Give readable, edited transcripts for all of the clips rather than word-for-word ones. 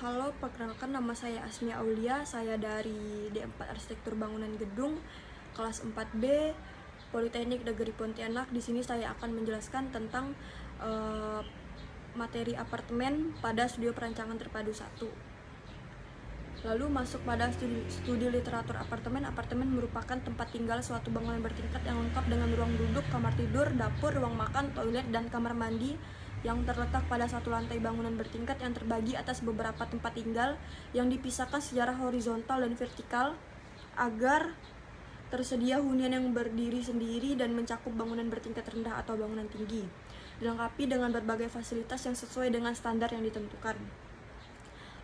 Halo, perkenalkan nama saya Asmia Aulia, saya dari D4 Arsitektur Bangunan Gedung, kelas 4B, Politeknik Negeri Pontianak. Di sini saya akan menjelaskan tentang materi apartemen pada studi perancangan terpadu 1. Lalu masuk pada studi literatur apartemen. Apartemen merupakan tempat tinggal suatu bangunan bertingkat yang lengkap dengan ruang duduk, kamar tidur, dapur, ruang makan, toilet, dan kamar mandi yang terletak pada satu lantai bangunan bertingkat yang terbagi atas beberapa tempat tinggal yang dipisahkan secara horizontal dan vertikal agar tersedia hunian yang berdiri sendiri dan mencakup bangunan bertingkat rendah atau bangunan tinggi, dilengkapi dengan berbagai fasilitas yang sesuai dengan standar yang ditentukan.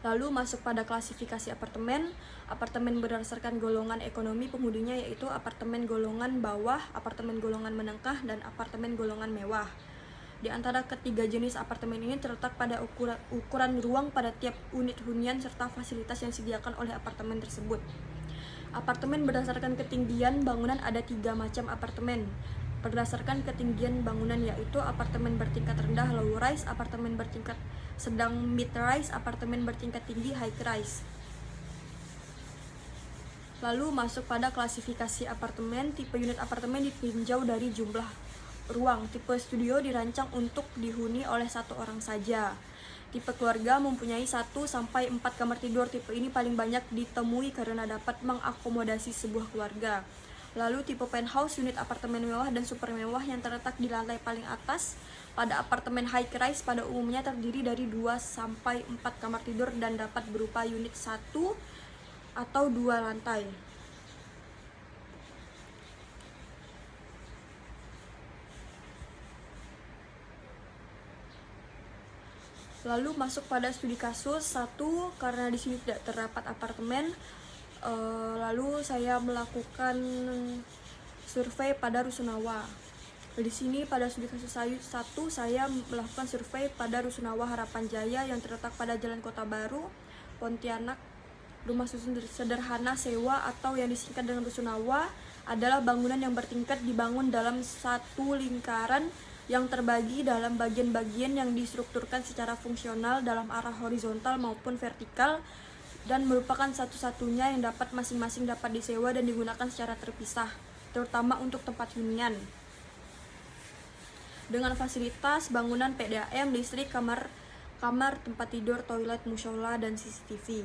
Lalu masuk pada klasifikasi apartemen. Apartemen berdasarkan golongan ekonomi penghuninya, yaitu apartemen golongan bawah, apartemen golongan menengah, dan apartemen golongan mewah. Di antara ketiga jenis apartemen ini terletak pada ukuran ruang pada tiap unit hunian serta fasilitas yang disediakan oleh apartemen tersebut. Apartemen berdasarkan ketinggian bangunan, ada 3 macam apartemen. Berdasarkan ketinggian bangunan, yaitu apartemen bertingkat rendah low rise, apartemen bertingkat sedang mid rise, apartemen bertingkat tinggi high rise. Lalu masuk pada klasifikasi apartemen. Tipe unit apartemen ditinjau dari jumlah ruang. Tipe studio dirancang untuk dihuni oleh 1 orang saja. Tipe keluarga mempunyai 1-4 kamar tidur. Tipe ini paling banyak ditemui karena dapat mengakomodasi sebuah keluarga. Lalu tipe penthouse, unit apartemen mewah dan super mewah yang terletak di lantai paling atas. Pada apartemen high rise pada umumnya terdiri dari 2-4 kamar tidur dan dapat berupa unit 1 atau 2 lantai. Lalu masuk pada studi kasus 1, karena di sini tidak terdapat apartemen. Lalu saya melakukan survei pada Rusunawa. Di sini pada studi kasus 1 saya melakukan survei pada Rusunawa Harapan Jaya yang terletak pada Jalan Kota Baru, Pontianak. Rumah susun sederhana sewa atau yang disingkat dengan Rusunawa adalah bangunan yang bertingkat dibangun dalam satu lingkaran yang terbagi dalam bagian-bagian yang distrukturkan secara fungsional dalam arah horizontal maupun vertikal dan merupakan satu-satunya yang dapat masing-masing dapat disewa dan digunakan secara terpisah, terutama untuk tempat hunian. Dengan fasilitas bangunan PDAM, listrik, kamar tempat tidur, toilet, mushola, dan CCTV.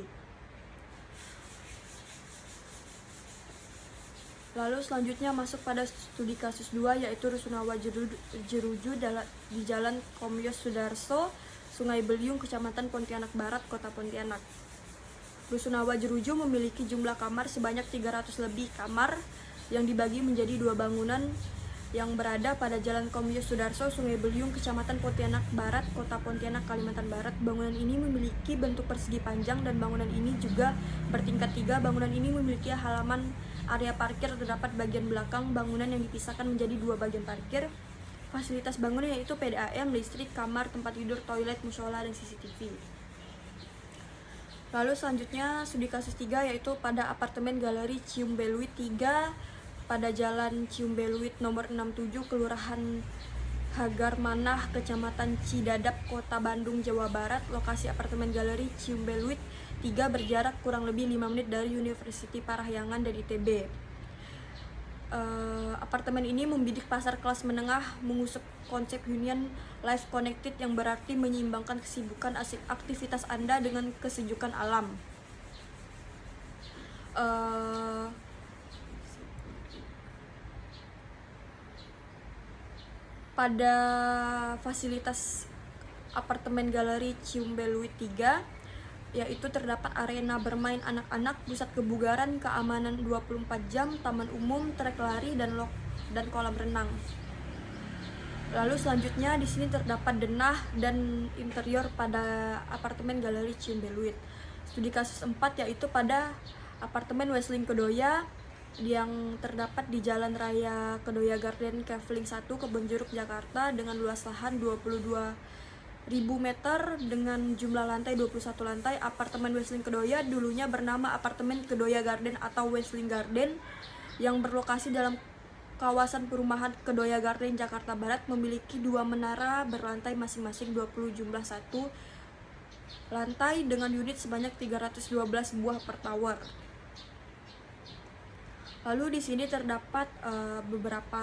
Lalu selanjutnya masuk pada studi kasus 2, yaitu Rusunawa Jeruju di Jalan Komyos Sudarso, Sungai Beliung, Kecamatan Pontianak Barat, Kota Pontianak. Rusunawa Jeruju memiliki jumlah kamar sebanyak 300 lebih kamar yang dibagi menjadi 2 bangunan yang berada pada Jalan Komyos Sudarso, Sungai Beliung, Kecamatan Pontianak Barat, Kota Pontianak, Kalimantan Barat. Bangunan ini memiliki bentuk persegi panjang dan bangunan ini juga bertingkat 3. Bangunan ini memiliki halaman area parkir, terdapat bagian belakang bangunan yang dipisahkan menjadi 2 bagian parkir. Fasilitas bangunan yaitu PDAM, listrik, kamar tempat tidur, toilet, mushola, dan CCTV. Lalu selanjutnya studi kasus 3, yaitu pada apartemen Galeri Ciumbeluit 3 pada Jalan Ciumbeluit nomor 67, Kelurahan Hagar Manah, Kecamatan Cidadap, Kota Bandung, Jawa Barat. Lokasi apartemen Galeri Ciumbeluit 3 berjarak kurang lebih 5 menit dari University Parahyangan dan ITB. Apartemen ini membidik pasar kelas menengah, mengusung konsep hunian life connected yang berarti menyeimbangkan kesibukan aktivitas Anda dengan kesejukan alam. Pada fasilitas apartemen Galeri Ciumbeluit 3, yaitu terdapat arena bermain anak-anak, pusat kebugaran, keamanan 24 jam, taman umum, trek lari, dan kolam renang. Lalu selanjutnya di sini terdapat denah dan interior pada apartemen Galeri Ciumbeluit. Studi kasus 4, yaitu pada apartemen Wesling Kedoya yang terdapat di Jalan Raya Kedoya Garden Kavling 1, Kebonjeruk, Jakarta, dengan luas lahan 22.000 meter dengan jumlah lantai 21 lantai. Apartemen Wesling Kedoya dulunya bernama Apartemen Kedoya Garden atau Wesling Garden yang berlokasi dalam kawasan perumahan Kedoya Garden, Jakarta Barat, memiliki 2 menara berlantai masing-masing 20 jumlah 1 lantai dengan unit sebanyak 312 buah per tower. Lalu di sini terdapat beberapa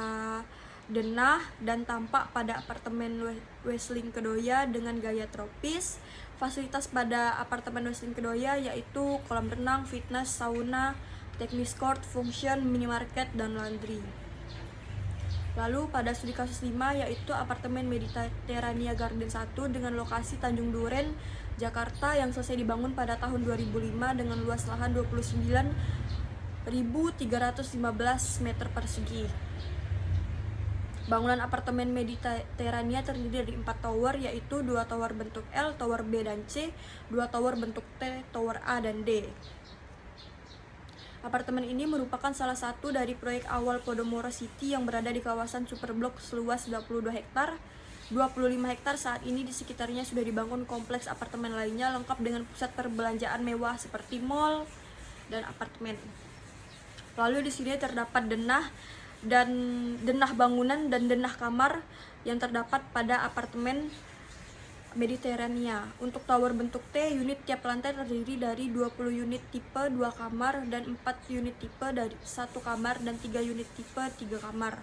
denah dan tampak pada apartemen Wesling Kedoya dengan gaya tropis. Fasilitas pada apartemen Wesling Kedoya yaitu kolam renang, fitness, sauna, teknis court, function, minimarket, dan laundry. Lalu pada studi kasus 5 yaitu apartemen Mediterania Garden 1 dengan lokasi Tanjung Duren, Jakarta yang selesai dibangun pada tahun 2005 dengan luas lahan 29.315 meter persegi. Bangunan apartemen Mediterania terdiri dari 4 tower, yaitu 2 tower bentuk L, tower B dan C, 2 tower bentuk T, tower A dan D. Apartemen ini merupakan salah satu dari proyek awal Podomoro City yang berada di kawasan Superblok seluas 22 hektar. 25 hektar saat ini di sekitarnya sudah dibangun kompleks apartemen lainnya lengkap dengan pusat perbelanjaan mewah seperti mall dan apartemen. Lalu di sini terdapat denah bangunan dan denah kamar yang terdapat pada apartemen Mediterania. Untuk tower bentuk T, unit tiap lantai terdiri dari 20 unit tipe 2 kamar dan 4 unit tipe dari 1 kamar dan 3 unit tipe 3 kamar.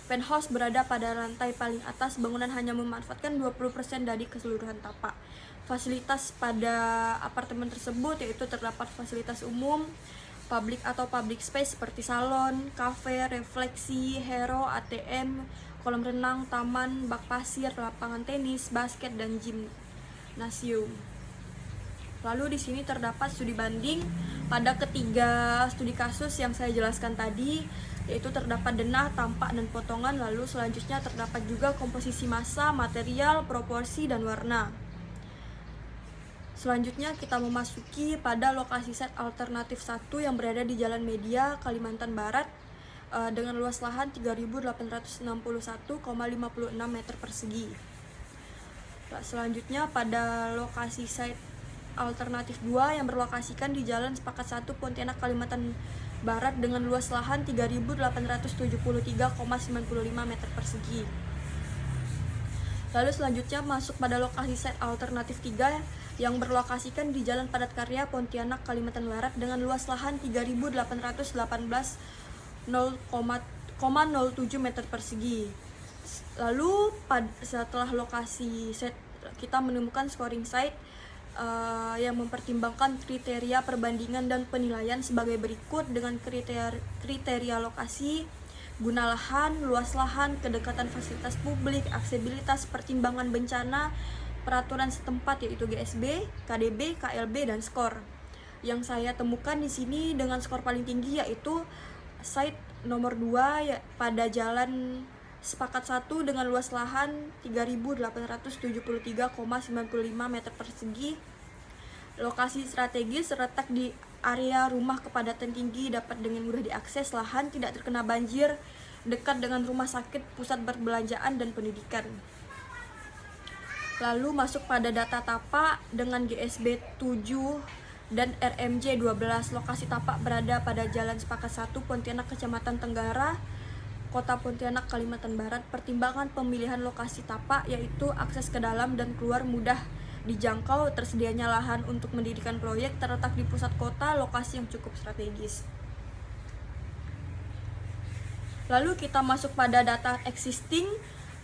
Penthouse berada pada lantai paling atas. Bangunan hanya memanfaatkan 20% dari keseluruhan tapak. Fasilitas pada apartemen tersebut yaitu terdapat fasilitas umum, public atau public space seperti salon, kafe, refleksi, hero, ATM, kolam renang, taman, bak pasir, lapangan tenis, basket, dan gimnasium. Lalu di sini terdapat studi banding pada ketiga studi kasus yang saya jelaskan tadi, yaitu terdapat denah, tampak, dan potongan. Lalu selanjutnya terdapat juga komposisi massa, material, proporsi, dan warna. Selanjutnya kita memasuki pada lokasi site alternatif 1 yang berada di Jalan Media, Kalimantan Barat dengan luas lahan 3.861,56 meter persegi. Selanjutnya pada lokasi site alternatif 2 yang berlokasikan di Jalan Sepakat 1, Pontianak, Kalimantan Barat dengan luas lahan 3.873,95 meter persegi. Lalu selanjutnya masuk pada lokasi site alternatif 3 yang berlokasikan di Jalan Padat Karya, Pontianak, Kalimantan Barat dengan luas lahan 3.818,07 meter persegi. Lalu setelah lokasi set kita menemukan scoring site yang mempertimbangkan kriteria perbandingan dan penilaian sebagai berikut dengan kriteria lokasi, guna lahan, luas lahan, kedekatan fasilitas publik, aksesibilitas, pertimbangan bencana, peraturan setempat yaitu GSB, KDB, KLB, dan skor. Yang saya temukan di sini dengan skor paling tinggi yaitu site nomor 2 pada Jalan Sepakat 1 dengan luas lahan 3.873,95 meter persegi. Lokasi strategis terletak di area rumah kepadatan tinggi, dapat dengan mudah diakses, lahan tidak terkena banjir, dekat dengan rumah sakit, pusat perbelanjaan, dan pendidikan. Lalu masuk pada data tapak dengan GSB 7 dan RMJ 12. Lokasi tapak berada pada Jalan Sepakat 1, Pontianak, Kecamatan Tenggara, Kota Pontianak, Kalimantan Barat. Pertimbangan pemilihan lokasi tapak yaitu akses ke dalam dan keluar mudah dijangkau, tersedianya lahan untuk mendirikan proyek, terletak di pusat kota, lokasi yang cukup strategis. Lalu kita masuk pada data existing.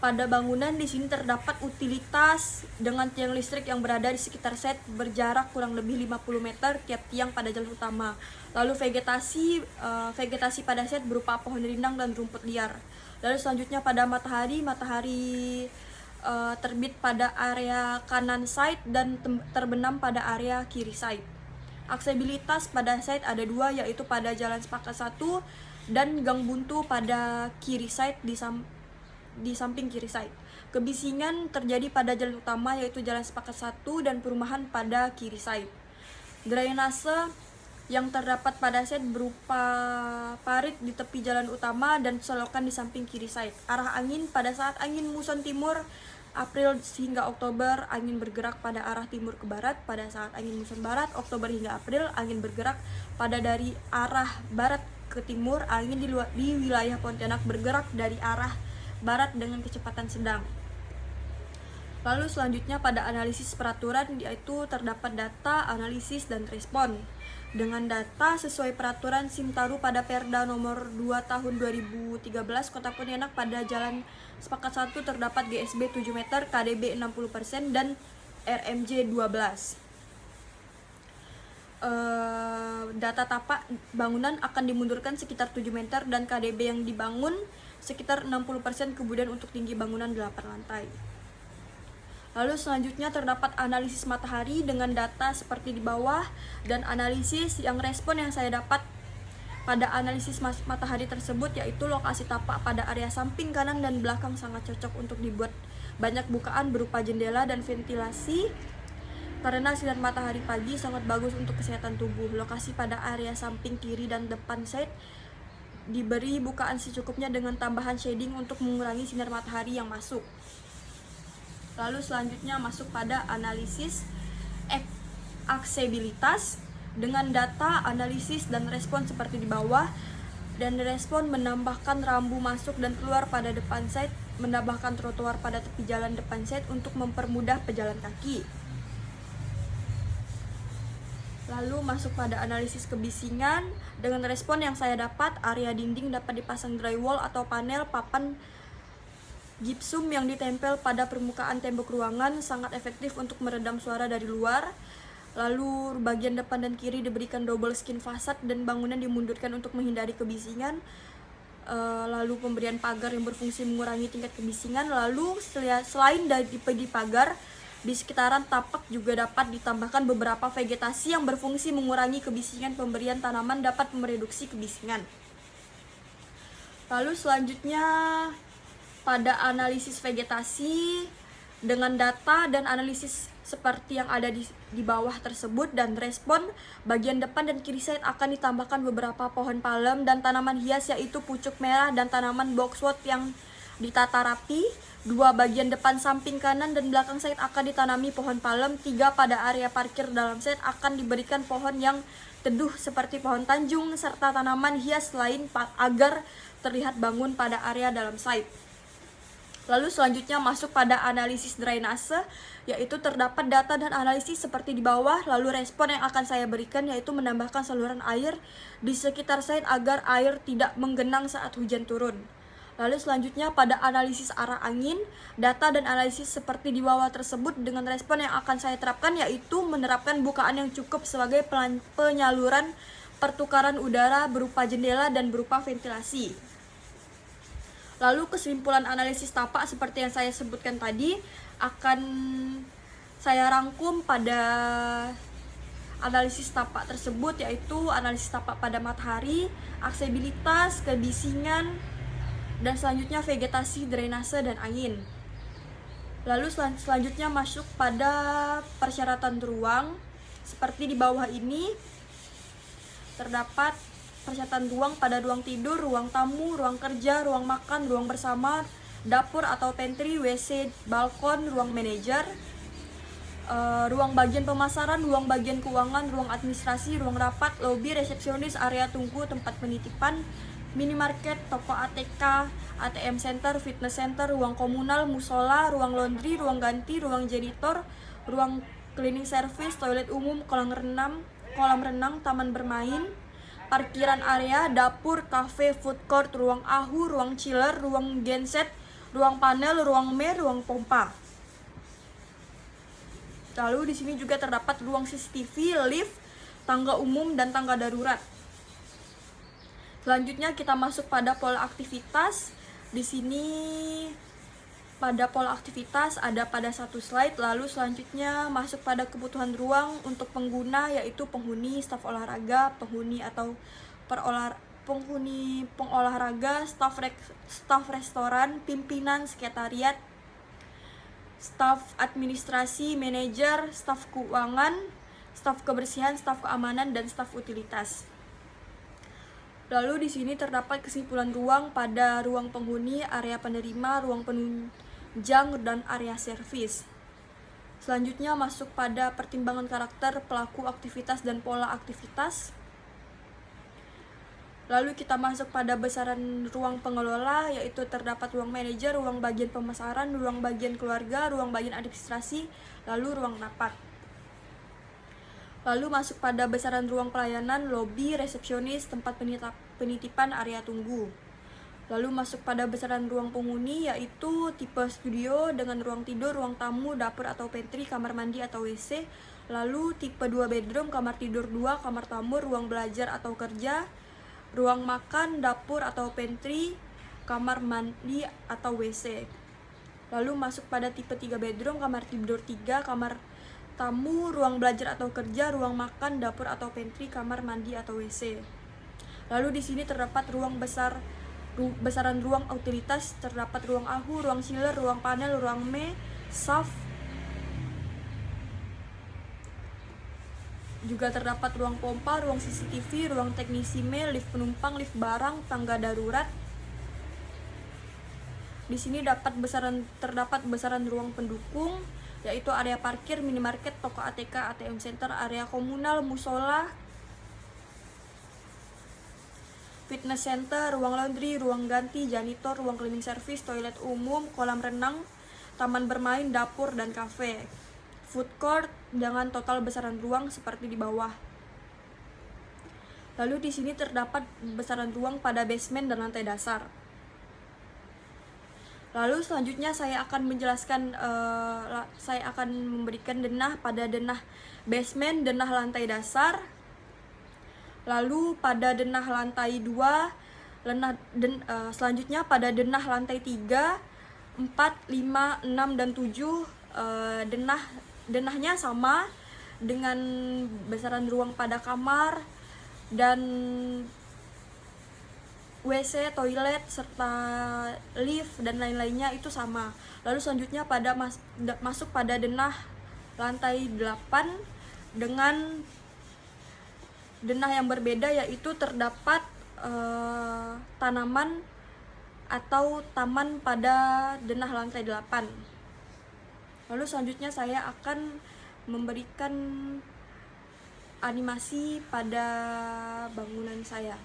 Pada bangunan di sini terdapat utilitas dengan tiang listrik yang berada di sekitar site berjarak kurang lebih 50 meter tiap tiang pada jalan utama. Lalu vegetasi pada site berupa pohon rindang dan rumput liar. Lalu selanjutnya pada matahari terbit pada area kanan site dan terbenam pada area kiri site. Aksesibilitas pada site ada 2, yaitu pada Jalan Sepakat 1 dan gang buntu pada kiri site di samping kiri site. Kebisingan terjadi pada jalan utama yaitu Jalan Sepakat 1 dan perumahan pada kiri site. Drainase yang terdapat pada site berupa parit di tepi jalan utama dan selokan di samping kiri site. Arah angin pada saat angin muson timur April hingga Oktober, angin bergerak pada arah timur ke barat. Pada saat angin muson barat Oktober hingga April, angin bergerak pada dari arah barat ke timur. Angin di wilayah Pontianak bergerak dari arah barat dengan kecepatan sedang. Lalu selanjutnya pada analisis peraturan, yaitu terdapat data, analisis, dan respon. Dengan data sesuai peraturan Simtaru pada Perda nomor 2 tahun 2013 Kota Pontianak pada Jalan Sepakat 1 terdapat GSB 7 meter, KDB 60% dan RMJ 12. Data tapak bangunan akan dimundurkan sekitar 7 meter dan KDB yang dibangun sekitar 60%, kemudian untuk tinggi bangunan 8 lantai. Lalu selanjutnya terdapat analisis matahari dengan data seperti di bawah dan analisis yang respon yang saya dapat pada analisis matahari tersebut, yaitu lokasi tapak pada area samping kanan dan belakang sangat cocok untuk dibuat banyak bukaan berupa jendela dan ventilasi karena sinar matahari pagi sangat bagus untuk kesehatan tubuh. Lokasi pada area samping kiri dan depan side diberi bukaan secukupnya dengan tambahan shading untuk mengurangi sinar matahari yang masuk. Lalu selanjutnya masuk pada analisis aksesibilitas dengan data, analisis, dan respon seperti di bawah. Dan respon menambahkan rambu masuk dan keluar pada depan side, menambahkan trotoar pada tepi jalan depan side untuk mempermudah pejalan kaki. Lalu masuk pada analisis kebisingan dengan respon yang saya dapat, area dinding dapat dipasang drywall atau panel papan gipsum yang ditempel pada permukaan tembok ruangan sangat efektif untuk meredam suara dari luar. Lalu bagian depan dan kiri diberikan double skin fasad dan bangunan dimundurkan untuk menghindari kebisingan. Lalu pemberian pagar yang berfungsi mengurangi tingkat kebisingan. Lalu selain dari pagar, di sekitaran tapak juga dapat ditambahkan beberapa vegetasi yang berfungsi mengurangi kebisingan. Pemberian tanaman dapat mereduksi kebisingan. Lalu selanjutnya pada analisis vegetasi dengan data dan analisis seperti yang ada di bawah tersebut dan respon, bagian depan dan kiri side akan ditambahkan beberapa pohon palem dan tanaman hias, yaitu pucuk merah dan tanaman boxwood yang ditata rapi. 2 bagian depan samping kanan dan belakang side akan ditanami pohon palem. 3 pada area parkir dalam side akan diberikan pohon yang teduh seperti pohon tanjung serta tanaman hias lain agar terlihat bangun pada area dalam side. Lalu selanjutnya masuk pada analisis drainase, yaitu terdapat data dan analisis seperti di bawah. Lalu respon yang akan saya berikan yaitu menambahkan saluran air di sekitar site agar air tidak menggenang saat hujan turun. Lalu selanjutnya pada analisis arah angin, data dan analisis seperti di bawah tersebut dengan respon yang akan saya terapkan yaitu menerapkan bukaan yang cukup sebagai penyaluran pertukaran udara berupa jendela dan berupa ventilasi. Lalu kesimpulan analisis tapak seperti yang saya sebutkan tadi akan saya rangkum pada analisis tapak tersebut, yaitu analisis tapak pada matahari, aksesibilitas, kebisingan, dan selanjutnya vegetasi, drainase, dan angin. Lalu selanjutnya masuk pada persyaratan ruang. Seperti di bawah ini terdapat persyaratan ruang pada ruang tidur, ruang tamu, ruang kerja, ruang makan, ruang bersama, dapur atau pantry, WC, balkon, ruang manajer, ruang bagian pemasaran, ruang bagian keuangan, ruang administrasi, ruang rapat, lobi, resepsionis, area tunggu, tempat penitipan, minimarket, toko ATK, ATM center, fitness center, ruang komunal, musola, ruang laundry, ruang ganti, ruang janitor, ruang cleaning service, toilet umum, kolam renang, taman bermain, parkiran area, dapur, kafe, food court, ruang ahu, ruang chiller, ruang genset, ruang panel, ruang mir, ruang pompa. Lalu di sini juga terdapat ruang CCTV, lift, tangga umum, dan tangga darurat. Selanjutnya kita masuk pada pola aktivitas. Di sini pada pola aktivitas ada pada satu slide. Lalu selanjutnya masuk pada kebutuhan ruang untuk pengguna, yaitu penghuni, staf olahraga, penghuni atau penghuni pengolahraga, staf restoran, pimpinan, sekretariat, staf administrasi, manajer, staf keuangan, staf kebersihan, staf keamanan, dan staf utilitas. Lalu di sini terdapat kesimpulan ruang pada ruang penghuni, area penerima, ruang penunjang, dan area servis. Selanjutnya masuk pada pertimbangan karakter pelaku aktivitas dan pola aktivitas. Lalu kita masuk pada besaran ruang pengelola, yaitu terdapat ruang manajer, ruang bagian pemasaran, ruang bagian keluarga, ruang bagian administrasi, lalu ruang rapat. Lalu masuk pada besaran ruang pelayanan, lobi, resepsionis, tempat penitipan, area tunggu. Lalu masuk pada besaran ruang penghuni, yaitu tipe studio dengan ruang tidur, ruang tamu, dapur atau pantry, kamar mandi atau WC. Lalu tipe 2 bedroom, kamar tidur 2, kamar tamu, ruang belajar atau kerja, ruang makan, dapur atau pantry, kamar mandi atau WC. Lalu masuk pada tipe 3 bedroom, kamar tidur 3, kamar tamu, ruang belajar atau kerja, ruang makan, dapur atau pantry, kamar mandi atau WC. Lalu di sini terdapat besaran ruang utilitas, terdapat ruang AHU, ruang chiller, ruang panel, ruang SAF. Juga terdapat ruang pompa, ruang CCTV, ruang teknisi mail, lift penumpang, lift barang, tangga darurat. Di sini terdapat besaran ruang pendukung, yaitu area parkir, minimarket, toko ATK, ATM center, area komunal, musola, fitness center, ruang laundry, ruang ganti, janitor, ruang cleaning service, toilet umum, kolam renang, taman bermain, dapur, dan kafe. Food court dengan total besaran ruang seperti di bawah. Lalu di sini terdapat besaran ruang pada basement dan lantai dasar. Lalu selanjutnya saya akan memberikan denah pada denah basement, denah lantai dasar. Lalu pada denah lantai 2, selanjutnya pada denah lantai 3, 4, 5, 6, dan 7 denahnya sama dengan besaran ruang pada kamar dan WC, toilet, serta lift dan lain-lainnya itu sama. Lalu selanjutnya masuk pada denah lantai 8 dengan denah yang berbeda, yaitu terdapat tanaman atau taman pada denah lantai 8. Lalu selanjutnya saya akan memberikan animasi pada bangunan saya.